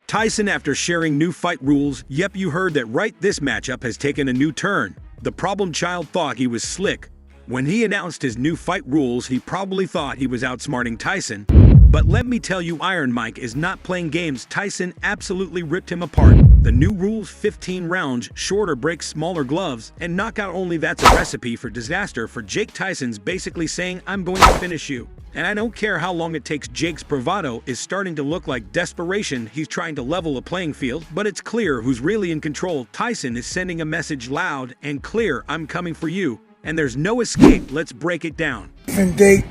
Tyson after sharing new fight rules. Yep, you heard that right, this matchup has taken a new turn. The problem child thought he was slick. When he announced his new fight rules, he probably thought he was outsmarting Tyson. But let me tell you, Iron Mike is not playing games. Tyson absolutely ripped him apart. The new rules: 15 rounds, shorter breaks, smaller gloves, and knockout only. That's a recipe for disaster for Jake. Tyson's basically saying, I'm going to finish you. And I don't care how long it takes. Jake's bravado is starting to look like desperation. He's trying to level a playing field, but it's clear who's really in control. Tyson is sending a message loud and clear: I'm coming for you, and there's no escape. Let's break it down. Different date,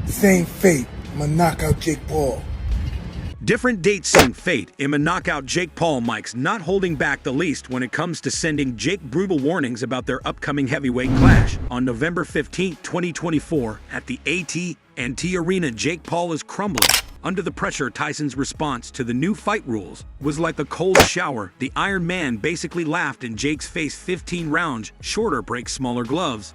same fate. I'ma knock out Jake Paul. Different date, same fate. I'ma knock out Jake Paul. Mike's not holding back the least when it comes to sending Jake brutal warnings about their upcoming heavyweight clash. On November 15, 2024, at the AT&T Arena, Jake Paul is crumbling under the pressure. Tyson's response to the new fight rules was like a cold shower. The Iron Man basically laughed in Jake's face. 15 rounds, shorter breaks, smaller gloves,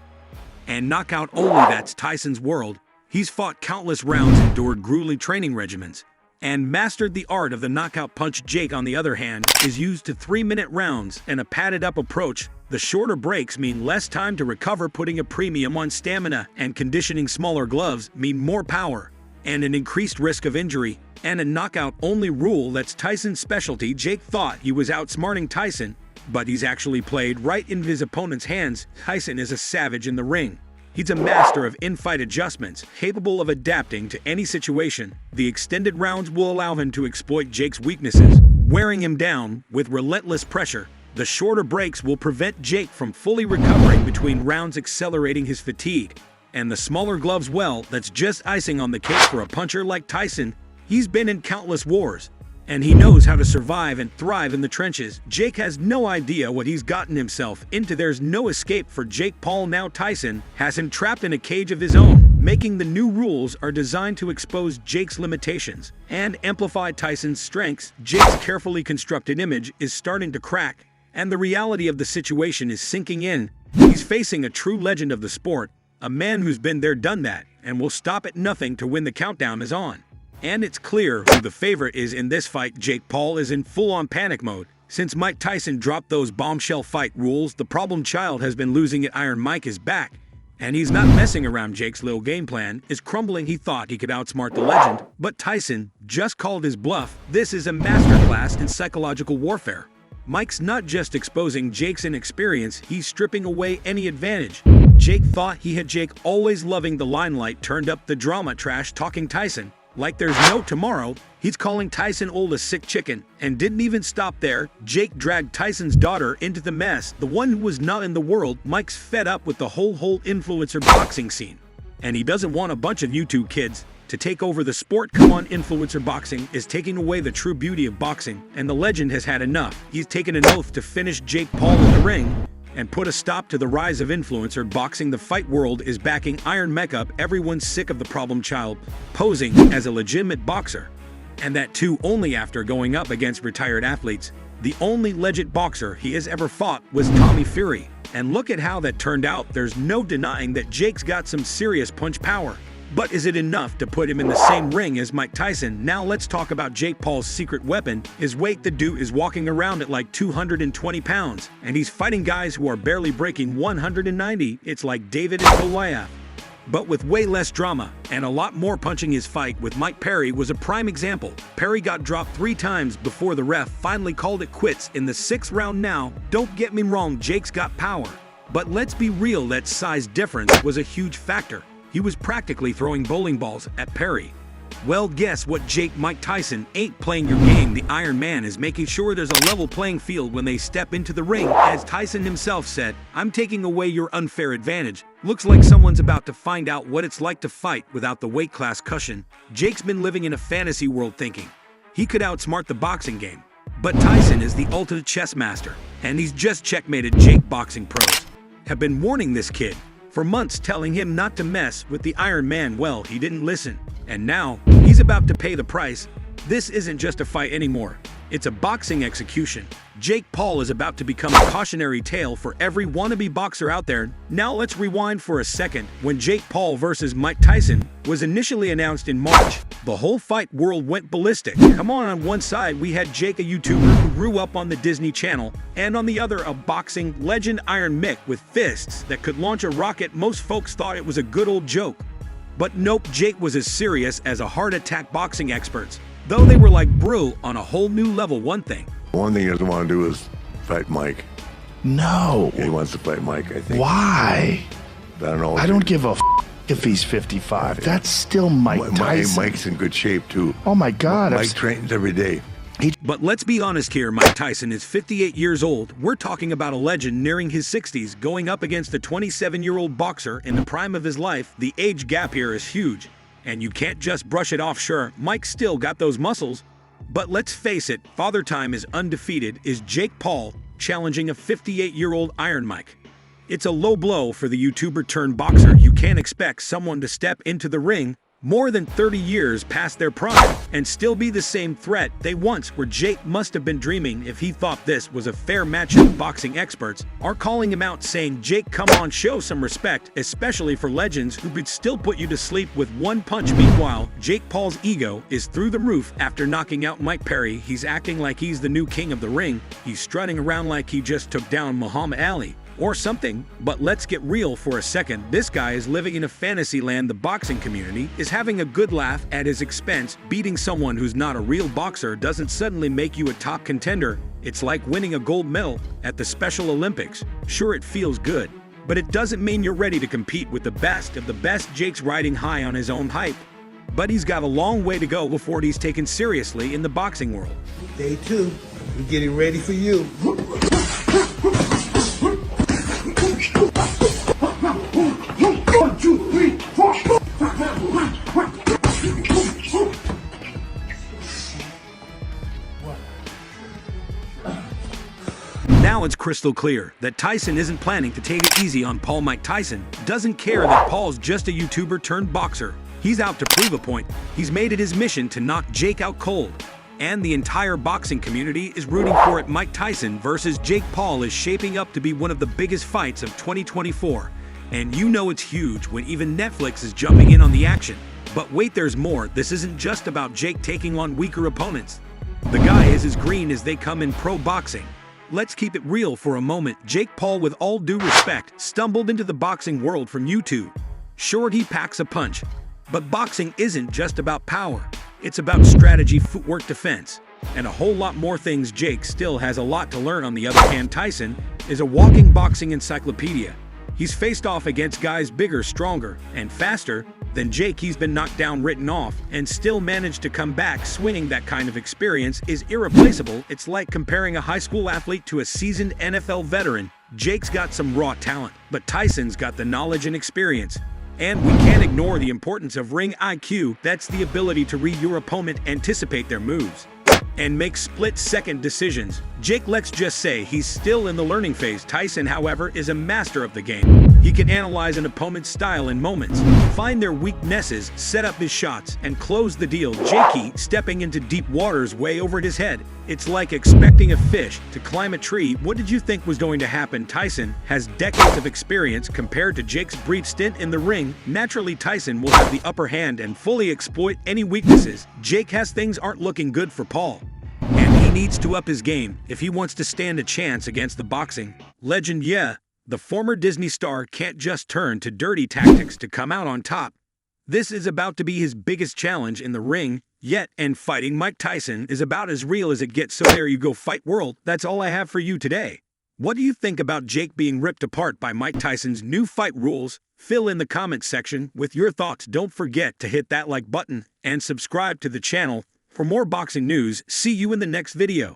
and knockout only. That's Tyson's world. He's fought countless rounds, endured grueling training regimens, and mastered the art of the knockout punch. Jake, on the other hand, is used to 3-minute rounds and a padded-up approach. The shorter breaks mean less time to recover, putting a premium on stamina and conditioning. Smaller gloves mean more power and an increased risk of injury. And a knockout-only rule, that's Tyson's specialty. Jake thought he was outsmarting Tyson, but he's actually played right into his opponent's hands. Tyson is a savage in the ring. He's a master of in-fight adjustments, capable of adapting to any situation. The extended rounds will allow him to exploit Jake's weaknesses, wearing him down with relentless pressure. The shorter breaks will prevent Jake from fully recovering between rounds, accelerating his fatigue. And the smaller gloves, well, that's just icing on the cake for a puncher like Tyson. He's been in countless wars, and he knows how to survive and thrive in the trenches. Jake has no idea what he's gotten himself into. There's no escape for Jake Paul now. Tyson has him trapped in a cage of his own. Making the new rules are designed to expose Jake's limitations and amplify Tyson's strengths. Jake's carefully constructed image is starting to crack, and the reality of the situation is sinking in. He's facing a true legend of the sport, a man who's been there, done that, and will stop at nothing to win. The countdown is on, and it's clear who the favorite is in this fight. Jake Paul is in full-on panic mode. Since Mike Tyson dropped those bombshell fight rules, the problem child has been losing it. Iron Mike is back, and he's not messing around. Jake's little game plan is crumbling. He thought he could outsmart the legend, but Tyson just called his bluff. This is a masterclass in psychological warfare. Mike's not just exposing Jake's inexperience, he's stripping away any advantage Jake thought he had. Jake, always loving the limelight, turned up the drama, trash-talking Tyson like there's no tomorrow. He's calling Tyson old, a sick chicken, and didn't even stop there. Jake dragged Tyson's daughter into the mess, the one who was not in the world. Mike's fed up with the whole influencer boxing scene, and he doesn't want a bunch of YouTube kids to take over the sport. Come on, influencer boxing is taking away the true beauty of boxing, and the legend has had enough. He's taken an oath to finish Jake Paul in the ring and put a stop to the rise of influencer boxing. The fight world is backing Iron Mike up. Everyone's sick of the problem child posing as a legitimate boxer, and that too only after going up against retired athletes. The only legit boxer he has ever fought was Tommy Fury, and look at how that turned out. There's no denying that Jake's got some serious punch power, but is it enough to put him in the same ring as Mike Tyson? Now let's talk about Jake Paul's secret weapon, his weight. The dude is walking around at like 220 pounds, and he's fighting guys who are barely breaking 190. It's like David and Goliath, but with way less drama and a lot more punching. His fight with Mike Perry was a prime example. Perry got dropped 3 times before the ref finally called it quits in the 6th round. Now, don't get me wrong, Jake's got power, but let's be real, that size difference was a huge factor. He was practically throwing bowling balls at Perry. Well, guess what, Mike Tyson ain't playing your game. The Iron Man is making sure there's a level playing field when they step into the ring. As Tyson himself said, I'm taking away your unfair advantage. Looks like someone's about to find out what it's like to fight without the weight class cushion. Jake's been living in a fantasy world thinking he could outsmart the boxing game, but Tyson is the ultimate chess master, and he's just checkmated Jake. Boxing pros have been warning this kid for months, telling him not to mess with the Iron Man. Well, he didn't listen, and now he's about to pay the price. This isn't just a fight anymore, it's a boxing execution. Jake Paul is about to become a cautionary tale for every wannabe boxer out there. Now let's rewind for a second. When Jake Paul versus Mike Tyson was initially announced in March, The whole fight world went ballistic. Come on one side we had Jake, a YouTuber who grew up on the Disney Channel, and on the other a boxing legend, Iron Mick, with fists that could launch a rocket. Most folks thought it was a good old joke. But nope, Jake was as serious as a heart attack boxing experts. Though they were like bro on a whole new level. One thing he doesn't want to do is fight Mike. No. He wants to fight Mike, I think. Why? I don't know. I don't give a if he's 55. That's still Mike Tyson. Mike's in good shape, too. Oh, my God. Mike trains every day. But let's be honest here, Mike Tyson is 58 years old. We're talking about a legend nearing his 60s going up against a 27-year-old boxer in the prime of his life. The age gap here is huge, and you can't just brush it off. Sure, Mike's still got those muscles, but let's face it, Father Time is undefeated. Is Jake Paul challenging a 58-year-old Iron Mike? It's a low blow for the YouTuber turned boxer. You can't expect someone to step into the ring more than 30 years past their prime and still be the same threat they once were. Jake must have been dreaming if he thought this was a fair matchup. Boxing experts are calling him out, saying, Jake, come on, show some respect, especially for legends who could still put you to sleep with one punch. Meanwhile, Jake Paul's ego is through the roof after knocking out Mike Perry. He's acting like he's the new king of the ring. He's strutting around like he just took down Muhammad Ali or something. But let's get real for a second. This guy is living in a fantasy land. The boxing community is having a good laugh at his expense. Beating someone who's not a real boxer doesn't suddenly make you a top contender. It's like winning a gold medal at the Special Olympics. Sure, it feels good, but it doesn't mean you're ready to compete with the best of the best. Jake's riding high on his own hype, but he's got a long way to go before he's taken seriously in the boxing world. Day 2, we're getting ready for you. 1, 2, 3, 4. Now it's crystal clear that Tyson isn't planning to take it easy on Paul. Mike Tyson doesn't care that Paul's just a YouTuber turned boxer. He's out to prove a point. He's made it his mission to knock Jake out cold, and the entire boxing community is rooting for it. Mike Tyson versus Jake Paul is shaping up to be one of the biggest fights of 2024. And you know it's huge when even Netflix is jumping in on the action. But wait, there's more. This isn't just about Jake taking on weaker opponents. The guy is as green as they come in pro boxing. Let's keep it real for a moment. Jake Paul, with all due respect, stumbled into the boxing world from YouTube. Sure, he packs a punch, but boxing isn't just about power. It's about strategy, footwork, defense, and a whole lot more things. Jake still has a lot to learn. On the other hand, Tyson is a walking boxing encyclopedia. He's faced off against guys bigger, stronger, and faster than Jake. He's been knocked down, written off, and still managed to come back swinging. That kind of experience is irreplaceable. It's like comparing a high school athlete to a seasoned NFL veteran. Jake's got some raw talent, but Tyson's got the knowledge and experience. And we can't ignore the importance of ring IQ. That's the ability to read your opponent, anticipate their moves, and make split-second decisions. Jake, let's just say, he's still in the learning phase. Tyson, however, is a master of the game. He can analyze an opponent's style in moments, find their weaknesses, set up his shots, and close the deal. Jakey stepping into deep waters way over his head. It's like expecting a fish to climb a tree. What did you think was going to happen? Tyson has decades of experience compared to Jake's brief stint in the ring. Naturally, Tyson will have the upper hand and fully exploit any weaknesses Jake has. Things aren't looking good for Paul, and he needs to up his game if he wants to stand a chance against the boxing legend. Yeah, the former Disney star can't just turn to dirty tactics to come out on top. This is about to be his biggest challenge in the ring yet, and fighting Mike Tyson is about as real as it gets. So there you go, fight world. That's all I have for you today. What do you think about Jake being ripped apart by Mike Tyson's new fight rules? Fill in the comments section with your thoughts. Don't forget to hit that like button and subscribe to the channel for more boxing news. See you in the next video.